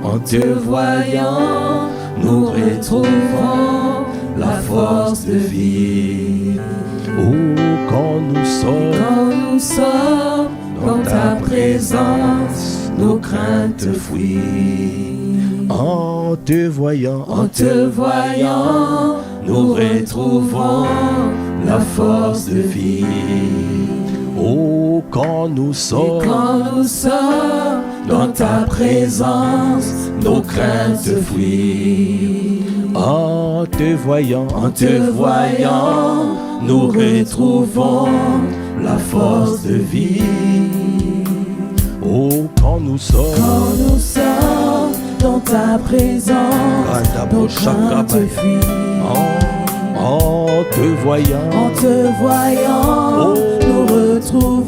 en te voyant, nous retrouvons la force de vie. Oh, quand nous sommes dans ta présence, nos craintes fuient. En te voyant, nous retrouvons la force de vie. Oh, quand nous sommes dans ta présence, nos craintes fuient. En te voyant, nous retrouvons la force de vie. Oh, quand nous sommes dans ta présence, nos craintes fuient. En te voyant, oh, nous retrouvons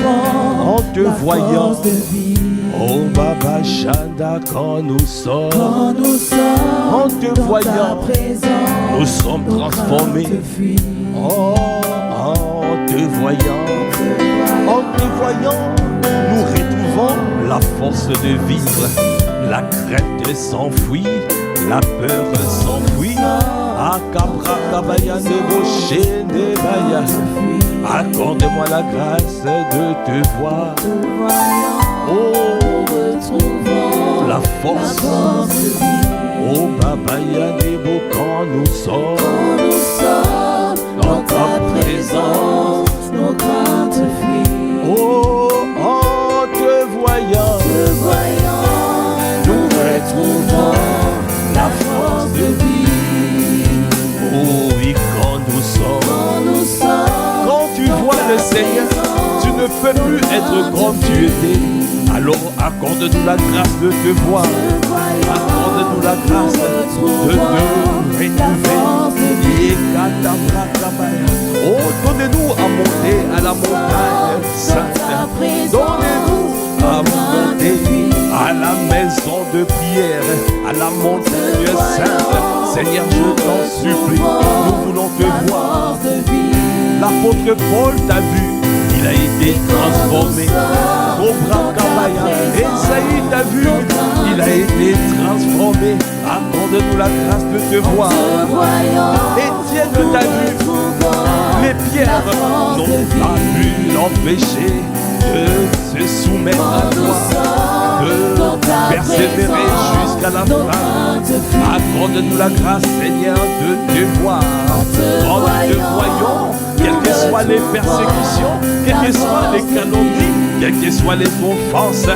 en te la voyant, force de vie. oh Baba Chanda, quand nous sommes en te voyant, ta présence, nous sommes transformés. Oh, en te voyant, nous retrouvons la force de vivre. La crainte s'enfuit, la peur s'enfuit. Akabra kabaya débauché de baya. Accorde-moi la grâce de te voir. Oh, la force. Oh, babaya debo, quand nous sommes dans ta présence, nos craintes fuient. Oh, en te voyant, nous retrouvons la force de vie. oh oui, quand nous sommes, quand tu vois le Seigneur, tu ne peux plus être comme tu étais. Alors accorde-nous la grâce de te voir, accorde-nous la grâce de te retrouver. Oh, donnez-nous à monter à la montagne sainte, donnez-nous à monter à la maison de prière, à la montagne sainte. Seigneur, je t'en supplie, nous voulons te voir. L'apôtre Paul t'a vu, il a été transformé. Cobra Kabaya, Esaïe t'a vu, il a été transformé. Accorde-nous la grâce de te voir. Étienne t'a vu, les pierres n'ont pas pu l'empêcher de se soumettre à toi, de persévérer jusqu'à la fin. Accorde-nous la grâce, Seigneur, de te voir. Quand nous te voyons, quelles que soient les persécutions, quelles que soient les calomnies, quelles que soient les offenses,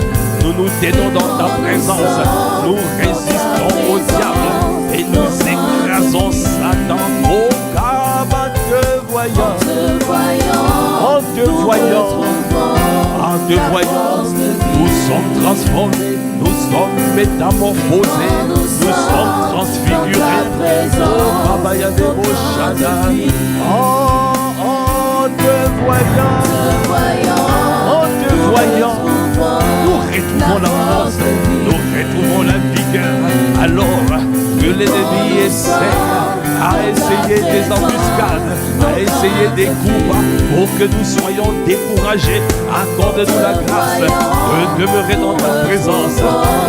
nous nous tenons dans ta présence. Nous résistons au diable et nous écrasons Satan. Oh, car en te voyant, en te voyant, nous sommes transformés, nous sommes métamorphosés, nous sommes transfigurés. Oh, Baba Yadebo Shada. En te voyant, nous retrouvons la force, nous retrouvons la vigueur. Alors que l'ennemi essaie à essayer des embuscades, à essayer des coups pour que nous soyons découragés, accorde-nous la grâce de demeurer dans ta présence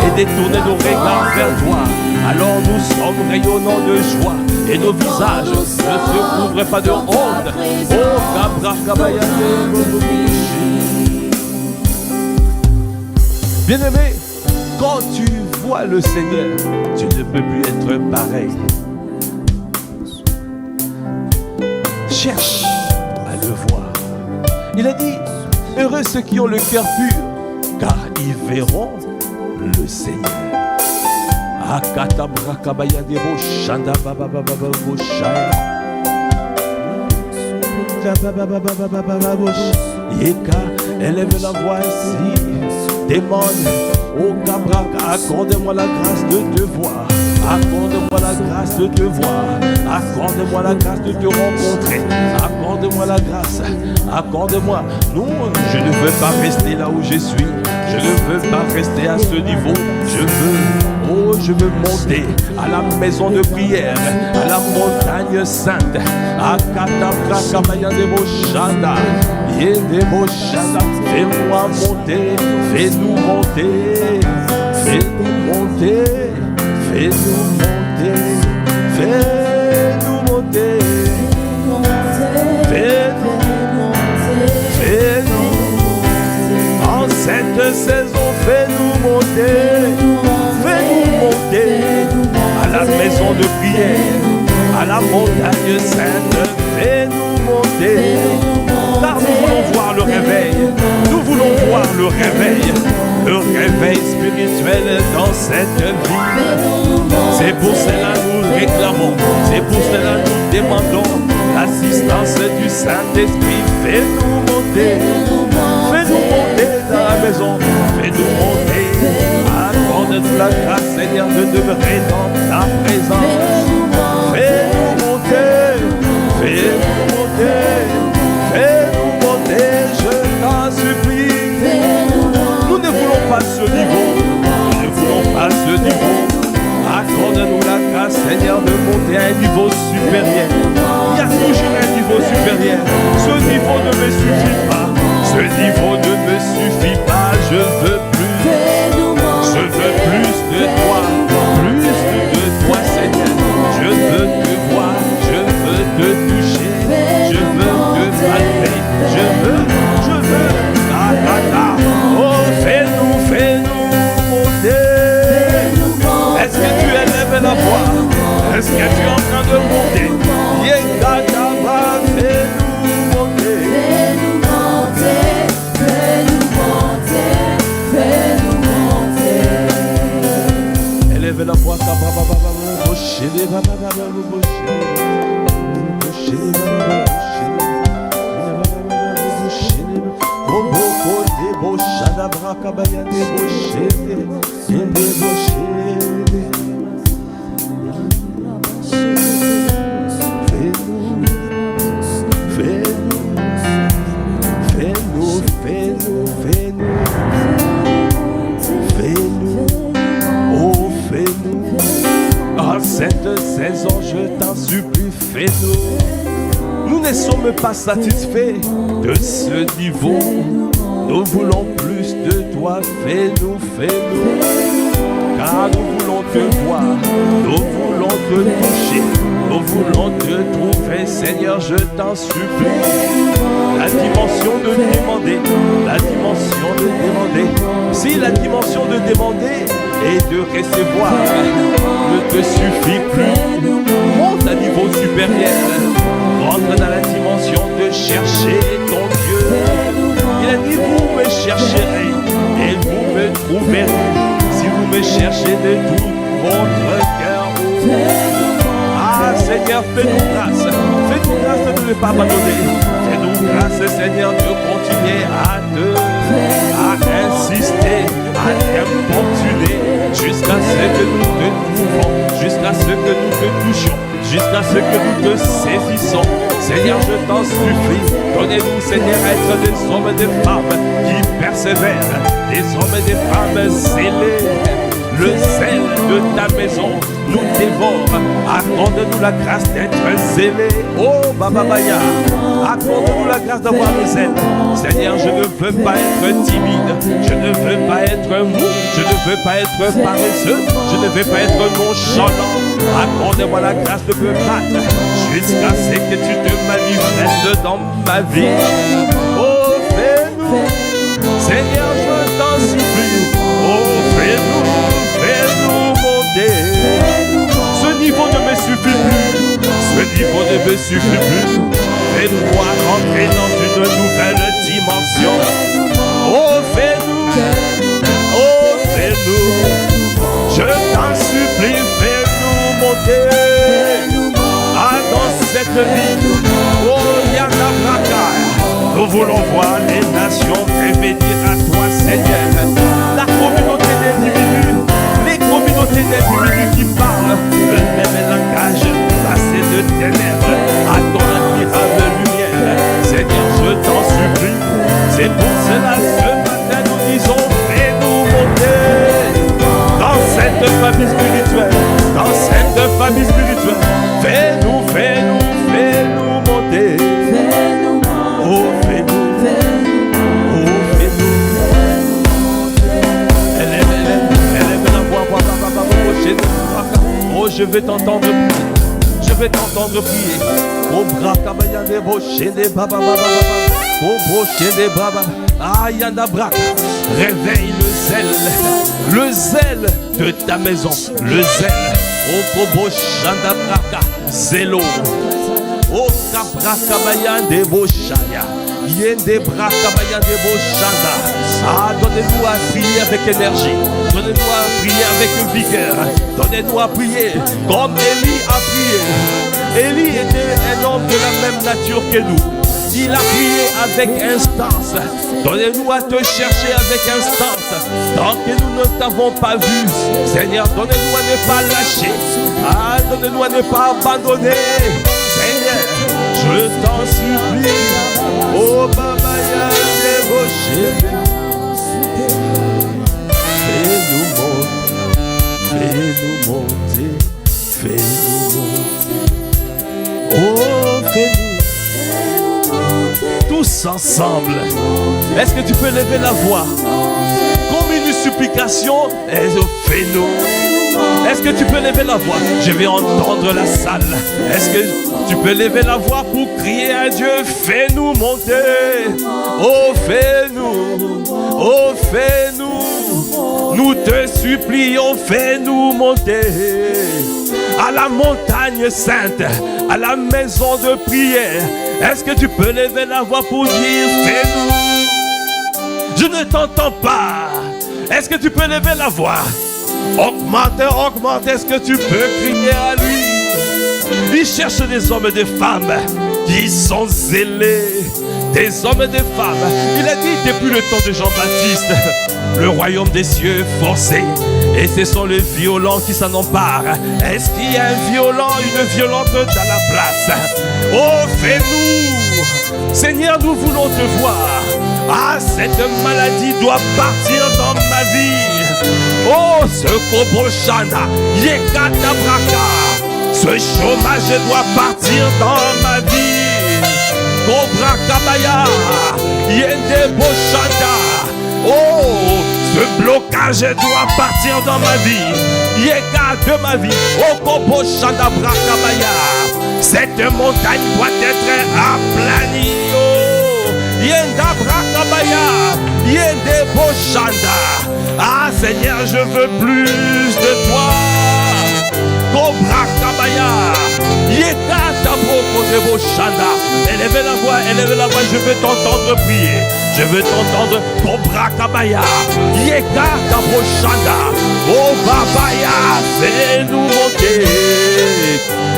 et détourner nos regards vers toi. Alors nous sommes rayonnants de joie et nos visages ne se couvrent pas de honte. Oh, Kabra Kabaya. Bien-aimé, quand tu vois le Seigneur, tu ne peux plus être pareil. Cherche à le voir. Il a dit, heureux ceux qui ont le cœur pur, car ils verront le Seigneur. Akatabra kabaya debo shanda baba baba baba shaya. Yeka, élève la voix ici, demande au Kabrak, accorde-moi la grâce de te voir, accorde-moi la grâce de te voir, accorde-moi la grâce de te rencontrer, accorde-moi la grâce, accorde-moi. Non, je ne veux pas rester là où je suis, je ne veux pas rester à ce niveau, je veux monter à la maison de prière, à la montagne sainte, à Katabra Kabaya Debo Shanda, Yedebo Shanda. Fais-moi monter, fais-nous monter, fais-nous monter, fais-nous monter, fais-nous monter, fais-nous, en cette saison, fais-nous monter, à la maison de prière, à la montagne sainte, fais-nous monter, car nous voulons voir le réveil, nous voulons voir le réveil spirituel dans cette vie. C'est pour cela nous réclamons, c'est pour cela nous demandons l'assistance du Saint-Esprit. Fais-nous monter dans la maison, fais-nous monter, accorde-nous la grâce, Seigneur, de demeurer dans ta présence. Fais-nous monter, fais-nous monter, fais-nous monter, je t'en supplie. Nous ne voulons pas ce niveau, nous ne voulons pas ce niveau. Accorde-nous la grâce, Seigneur, de monter à un niveau supérieur. Il y a toujours un niveau supérieur. Ce niveau ne me suffit pas. Ce niveau ne me suffit pas. Je veux plus. Je veux plus de toi. Plus de toi, Seigneur. Je veux te voir. Je veux te toucher. Je veux te palper. Je veux. Oh, fais-nous monter. Est-ce que tu élèves la voix? Est-ce que tu es en train de monter? Yekataba, fais-nous monter. Fais-nous monter. Élève la voix, cette saison, je t'en supplie, fais-nous. Nous ne sommes pas satisfaits de ce niveau. Nous voulons plus de toi, fais-nous. Car nous voulons te voir, nous voulons te toucher, nous voulons te trouver, Seigneur, je t'en supplie. La dimension de demander, la dimension de demander. Si la dimension de demander et de recevoir ne te suffit plus, monte à niveau supérieur, rentre dans la dimension de chercher ton Dieu. Il a dit, vous me chercherez et vous me trouverez, si vous me cherchez de tout votre cœur. Ah Seigneur, fais-nous grâce de ne pas abandonner. Fais-nous grâce, Seigneur, de continuer à insister, à t'importuner, jusqu'à ce que nous te trouvons, jusqu'à ce que nous te touchions, jusqu'à ce que nous te saisissons. Seigneur, je t'en supplie, donnez-nous, Seigneur, à être des hommes et des femmes qui persévèrent, des hommes et des femmes zélés. Le sel de ta maison nous dévore. Accorde-nous la grâce d'être zélés. Oh, Bababaya, accorde-nous la grâce d'avoir le zèle. Seigneur, je ne veux pas être timide. Je ne veux pas être mou. Je ne veux pas être paresseux. Je ne veux pas être nonchalant. Accorde-moi la grâce de me battre jusqu'à ce que tu te manifestes dans ma vie. Oh, fais-nous, Seigneur, je t'en supplie. Oh, fais-nous monter. Ce niveau ne me suffit plus. Ce niveau ne me suffit plus. Fais-moi rentrer dans une nouvelle dimension. Oh, fais-nous. Oh, fais-nous. Je t'en supplie, fais-nous monter. Ah, dans cette vie. Oh, Yakabraka. Nous voulons voir les nations revenir à toi, Seigneur. La communauté des individus, les communautés des individus qui parlent le même langage, passé de ténèbres à ton admirable lumière. Seigneur, je t'en supplie. C'est pour cela ce matin nous disons, fais-nous monter dans cette famille spirituelle, dans cette famille spirituelle. Fais-nous monter. Oh, fais-nous. Oh, fais-nous. je vais t'entendre prier. Je vais t'entendre prier. Oh, brakabaya de boché de baba baba baba. Oh, boché de baba. Ayana braka. Réveille le zèle de ta maison. Le zèle. Oh, bobo chanda braka. Zélo. Oh, kabrakabaya de bochaya. Yende brakabaya de bochanda. Ah, donnez-nous à prier avec énergie. Donnez-nous à prier avec vigueur. Donnez-nous à prier comme Élie a prié. Élie était un homme de la même nature que nous. Il a prié avec instance. Donnez-nous à te chercher avec instance. Tant que nous ne t'avons pas vu, Seigneur, donnez-nous à ne pas lâcher. Ah, donnez-nous à ne pas abandonner. Seigneur, je t'en supplie. Oh, Baba, ya débauché. Fais-nous monter. Fais-nous monter. Oh, fais-nous. Tous ensemble. Est-ce que tu peux lever la voix comme une supplication? Fais-nous. Est-ce que tu peux lever la voix? Je vais entendre la salle. Est-ce que tu peux lever la voix pour crier à Dieu? Fais-nous monter. Oh, fais-nous. Oh, fais-nous. Nous te supplions, fais-nous monter à la montagne sainte, à la maison de prière. Est-ce que tu peux lever la voix pour dire fais-nous? Je ne t'entends pas. Est-ce que tu peux lever la voix? Augmente, augmente. Est-ce que tu peux crier à lui? Il cherche des hommes et des femmes qui sont zélés. Des hommes et des femmes. Il a dit depuis le temps de Jean-Baptiste, le royaume des cieux est forcé. Et ce sont les violents qui s'en emparent. Est-ce qu'il y a un violent, une violente dans la place? Oh, fais-nous. Seigneur, nous voulons te voir. Ah, cette maladie doit partir dans ma vie. Oh, ce koboshana, yekata braka. Ce chômage doit partir dans ma vie. Cobra kabaya, yende boshanda. Oh, ce blocage doit partir dans ma vie. Yeka de ma vie. Oh, koboshanda brakabaya. Cette montagne doit être aplanie. Oh, yenda brakabaya, yende boshanda. Ah, Seigneur, je veux plus de toi. Cobra kabaya, yeka taboko de boshanda. Élevez la voix, je veux t'entendre prier. Je veux t'entendre, Cobra kabaya, yeka taboshanda. Oh babaya, fais-nous monter.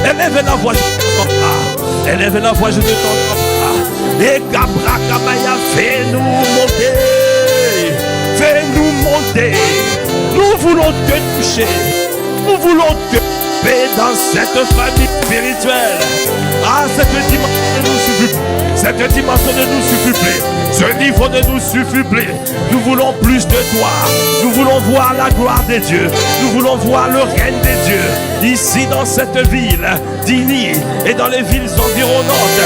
Élevez la voix, je ne t'entends pas. Élevez la voix, je ne t'entends pas. Et Cobra kabaya, fais-nous monter. Fais-nous monter. Nous voulons te toucher. Nous voulons te paix dans cette famille spirituelle. Ah, cette dimension ne nous suffit plus. Cette dimension ne nous suffit plus. Ce niveau ne nous suffit plus. Nous voulons plus de toi. Nous voulons voir la gloire des dieux. Nous voulons voir le règne des dieux. Ici dans cette ville d'Ini et dans les villes environnantes.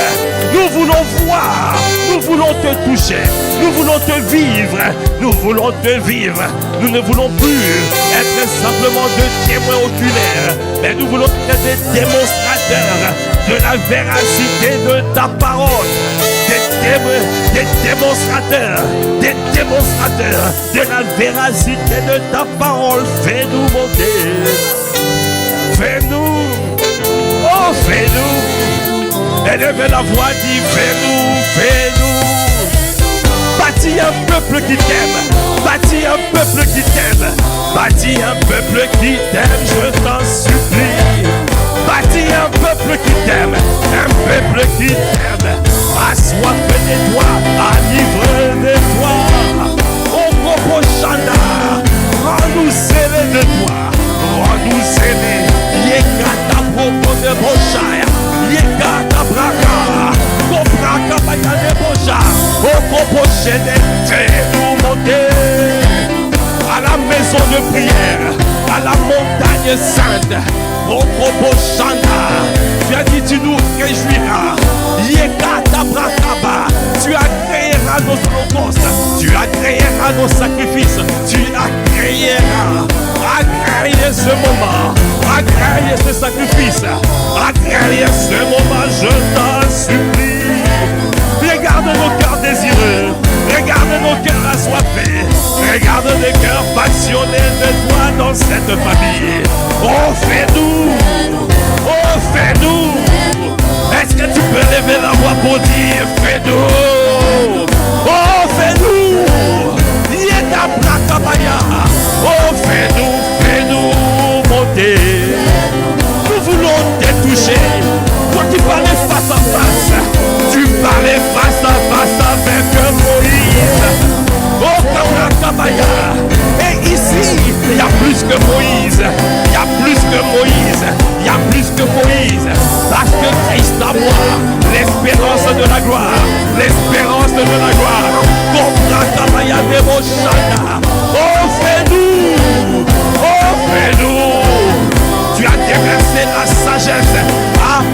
Nous voulons voir. Nous voulons te toucher. Nous voulons te vivre. Nous voulons te vivre. Nous ne voulons plus être simplement de témoins oculaires, mais nous voulons être des démonstrateurs de la véracité de ta parole. Des démonstrateurs de la véracité de ta parole. Fais-nous monter. Fais-nous. Oh, fais-nous. Élevez la voix, dit fais-nous, fais-nous. Bâtis un peuple qui t'aime. Bâtis un peuple qui t'aime. Bâtis un peuple qui t'aime, je t'en supplie. Bâtis un peuple qui t'aime. Un peuple qui t'aime. Assoiffé de toi, enivré de toi. Oh, Kobo Chanda, rends-nous scellés de toi. Rends-nous scellés. Yekata Boko de Boshaya. Yekata Braka. Kobraka Baya de Bosha. Oh, Kobo Chede, fais-nous monter à la maison de prière, à la montagne sainte. Oh, Kobo Chanda, tu as dit tu nous réjouiras. Yekata Brakaba, tu agréeras nos holocaustes, tu agréeras nos sacrifices, tu agréeras ce moment, agréer derrière ce sacrifice, derrière ce moment, je t'en supplie. Regarde nos cœurs désireux, regarde nos cœurs assoiffés, regarde les cœurs passionnés de toi dans cette famille. Oh, fais-nous, oh, fais-nous. Est-ce que tu peux lever la voix pour dire fais-nous? Oh, fais-nous. Yéta Brakabaya. Oh, fais-nous, fais-nous monter. Nous voulons te toucher. Toi qui parlais face à face, tu parlais face à face avec Moïse. Oh, Brakabaya. Et ici, il y a plus que Moïse. Il y a plus que Moïse. Il y a plus que Moïse. Parce que Christ à moi, l'espérance de la gloire. L'espérance de la gloire. Oh, Brakabaya de Moshana. Oh, fais-nous. Oh, fais-nous. Tu as déversé la sagesse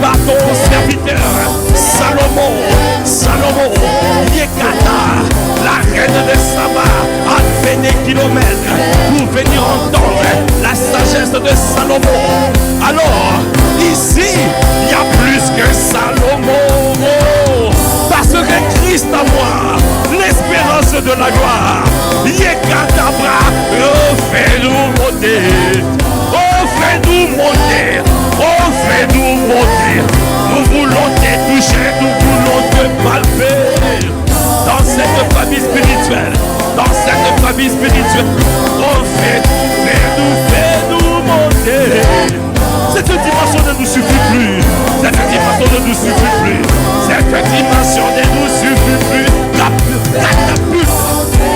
par ton serviteur Salomon. Salomon, Yekata, la reine de Saba, a fait des kilomètres pour venir entendre la sagesse de Salomon. Alors, ici, il y a plus que Salomon. Parce que Christ à moi, l'espérance de la gloire. Yekata bra, oh, fais-nous monter. Oh, fais-nous monter. Oh, fais-nous monter. Nous voulons te toucher, nous voulons te palper. Dans cette famille spirituelle, dans cette famille spirituelle. Oh, fais-nous monter. Cette dimension ne nous suffit plus. Cette dimension ne nous suffit plus. Cette dimension ne nous suffit plus.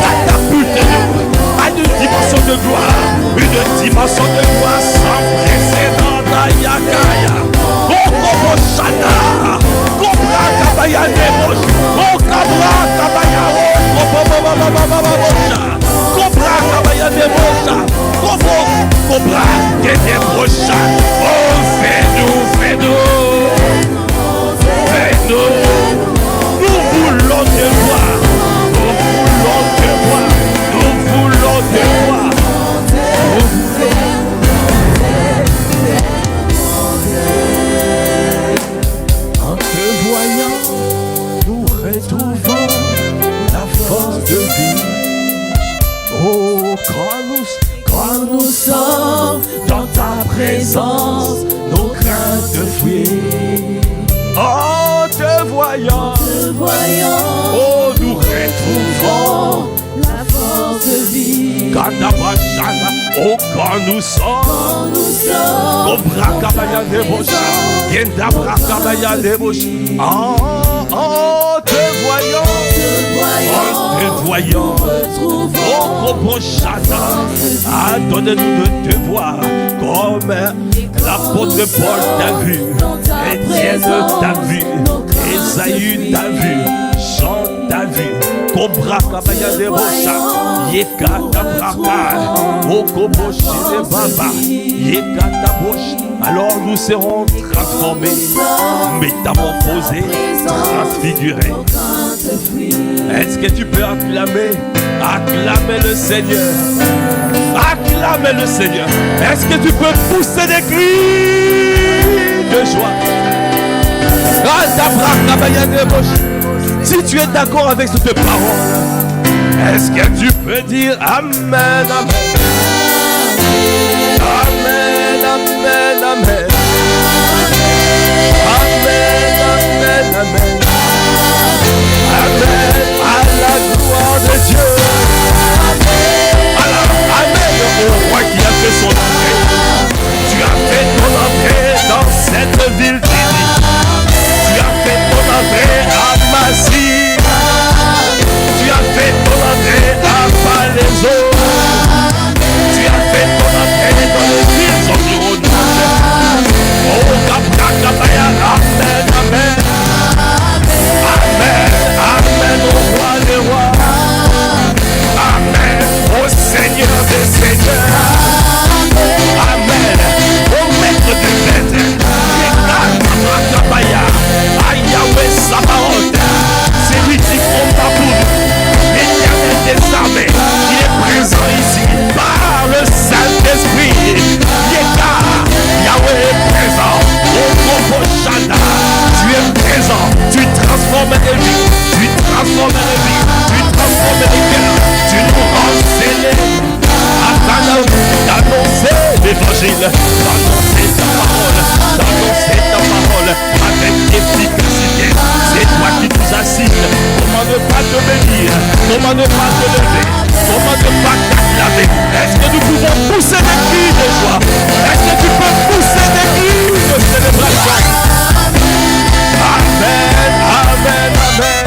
Catapulte-nous à une dimension de gloire. Une dimension de gloire sans précédent. Yakaya. Oh, Koboshana. Kobra Kabaya Nebosh. Oh, Kabra Kabaya. Oh, Kobra Kabaya Nebosha. Cobra Nebosha. Oh, fais-nous, fais-nous. Fais-nous. Nous voulons te voir. Nous voulons te voir. Nous voulons te voir. En te voyant, nous retrouvons la force de vie. Oh, quand nous sommes dans ta présence, nos craintes fuient. En te voyant, oh, nous retrouvons la force de vie. Oh, quand nous sommes, en te voyant, oh, Koboshana, donne-nous de te voir comme l'apôtre Paul t'a vu, Étienne t'a vu, Esaü t'a vu, Jean t'a vu, Cobra Kabaya de Bocha, Yekata Braka, Okoboshi de Baba, Yekata Bosh. Alors nous serons transformés, métamorphosés, transfigurés. Est-ce que tu peux acclamer? Acclamer le Seigneur. Acclamer le Seigneur. Est-ce que tu peux pousser des cris de joie? Si tu es d'accord avec cette parole, est-ce que tu peux dire Amen, Amen? Amen, Amen, Amen. Amen, Amen, Amen. Amen, à la gloire de Dieu. Alors, Amen, au roi qui a fait son entrée. Tu as fait ton entrée dans cette ville bénie. Tu as fait ton entrée à Massy. Tu as fait ton entrée à Palaiso. évangile, d'annoncer ta parole avec efficacité. C'est toi qui nous assises. Comment ne pas te bénir? Comment ne pas te lever? Comment ne pas t'acclamer? Est-ce que nous pouvons pousser des cris de joie? Est-ce que tu peux pousser des cris de célébration? Amen, amen, amen.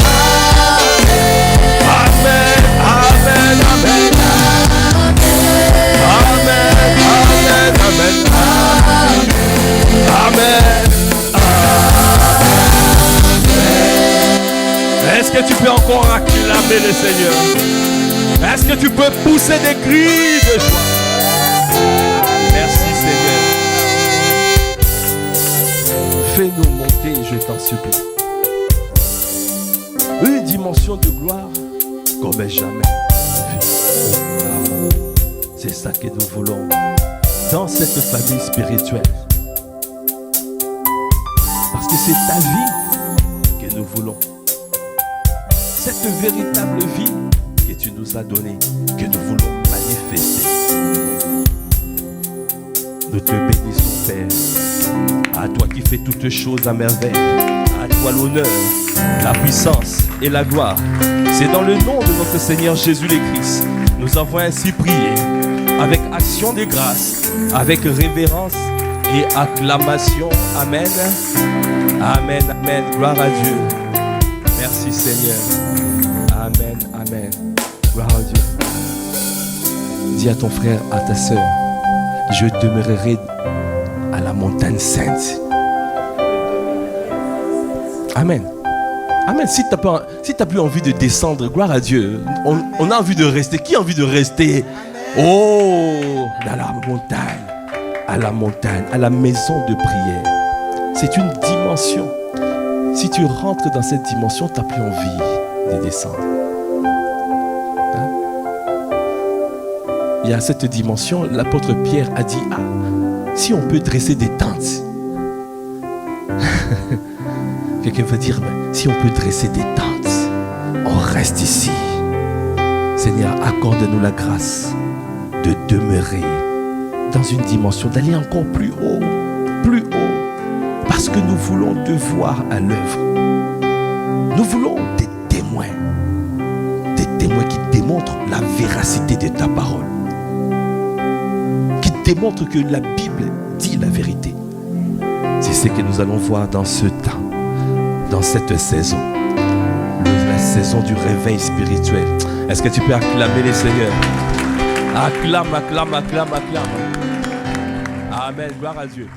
Amen, amen, amen. Amen, amen, amen. Amen. Est-ce que tu peux encore acclamer le Seigneur? Est-ce que tu peux pousser des cris de joie? Merci Seigneur. Fais-nous monter, je t'en supplie. Une dimension de gloire comme jamais. C'est ça que nous voulons dans cette famille spirituelle. Parce que c'est ta vie que nous voulons. Cette véritable vie que tu nous as donnée, que nous voulons manifester. Nous te bénissons, Père. À toi qui fais toutes choses à merveille. À toi l'honneur, la puissance et la gloire. C'est dans le nom de notre Seigneur Jésus le Christ. Nous avons ainsi prié avec action de grâce, avec révérence et acclamation. Amen. Amen, amen. Gloire à Dieu. Merci Seigneur. Amen, amen. Gloire à Dieu. Dis à ton frère, à ta sœur, je demeurerai à la montagne sainte. Amen. Amen. Si tu n'as plus envie de descendre, gloire à Dieu. On a envie de rester. Qui a envie de rester? Oh, dans la montagne, à la maison de prière. C'est une dimension. Si tu rentres dans cette dimension, tu n'as plus envie de descendre. Hein? Il y a cette dimension, l'apôtre Pierre a dit, si on peut dresser des tentes. Quelqu'un veut dire, si on peut dresser des tentes, on reste ici. Seigneur, accorde-nous la grâce de demeurer dans une dimension, d'aller encore plus haut, parce que nous voulons te voir à l'œuvre. Nous voulons des témoins qui démontrent la véracité de ta parole, qui démontrent que la Bible dit la vérité. C'est ce que nous allons voir dans ce temps, dans cette saison, la saison du réveil spirituel. Est-ce que tu peux acclamer les Seigneurs? Acclame, acclame, acclame, acclame. Amen, gloire à Dieu.